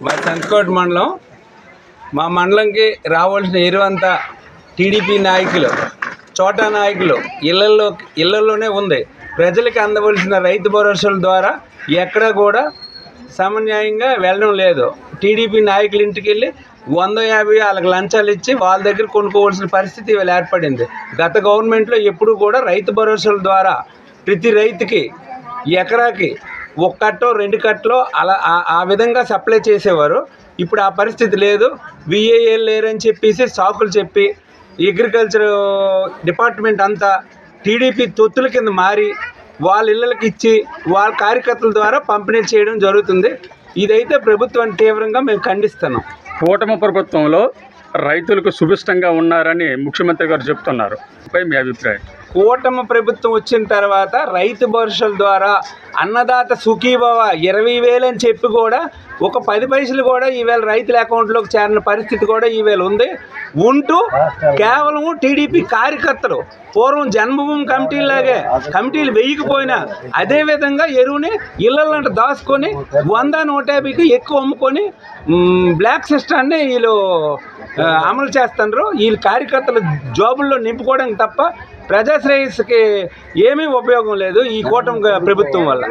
మా సంతకోట మండలం, మా మండలంకి రావాల్సిన ఎరువంతా టీడీపీ నాయకులు, చోటా నాయకులు ఇళ్లలోనే ఉంది. ప్రజలకి అందవలసిన రైతు భరోసాల ద్వారా ఎక్కడ కూడా సమన్యాయంగా వెళ్ళడం లేదు. టీడీపీ నాయకుల ఇంటికి వెళ్ళి 150 వాళ్ళకి లంచాలు ఇచ్చి వాళ్ళ దగ్గర కొనుక్కోవాల్సిన పరిస్థితి ఇవాళ ఏర్పడింది. గత గవర్నమెంట్లో ఎప్పుడు కూడా రైతు భరోసాల ద్వారా ప్రతి రైతుకి ఎకరాకి 1 కట్టో 2 కట్టలో అలా ఆ విధంగా సప్లై చేసేవారు. ఇప్పుడు ఆ పరిస్థితి లేదు. విఏఏలు లేరని చెప్పేసి సాకులు చెప్పి అగ్రికల్చర్ డిపార్ట్మెంట్ అంతా టీడీపీ తొత్తుల కింద మారి వాళ్ళ ఇళ్ళకి ఇచ్చి వాళ్ళ కార్యకర్తల ద్వారా పంపిణీ చేయడం జరుగుతుంది. ఇదైతే ప్రభుత్వాన్ని తీవ్రంగా మేము ఖండిస్తున్నాం. కూటమి ప్రభుత్వంలో రైతులకు సుభిష్టంగా ఉన్నారని ముఖ్యమంత్రి గారు చెప్తున్నారు. పై మీ అభిప్రాయం? కూటమి ప్రభుత్వం వచ్చిన తర్వాత రైతు భరోసాల ద్వారా అన్నదాత సుఖీభవ 20,000 అని చెప్పి కూడా ఒక 10 పైసలు కూడా ఈవేళ రైతుల అకౌంట్లోకి చేరిన పరిస్థితి కూడా ఈవేళ ఉంది. ఉంటూ కేవలం టీడీపీ కార్యకర్తలు పూర్వం జన్మభూమి కమిటీలాగే కమిటీలు వేయకపోయినా అదేవిధంగా ఎరువుని ఇళ్ళంట దాచుకొని 100-150కి ఎక్కువ అమ్ముకొని బ్లాక్ సిస్టాన్ని వీళ్ళు అమలు చేస్తున్నారు. వీళ్ళ కార్యకర్తల జాబుల్లో నింపుకోవడానికి తప్ప ప్రజాశ్రేయస్సుకి ఏమీ ఉపయోగం లేదు ఈ కూటమి ప్రభుత్వం వల్ల.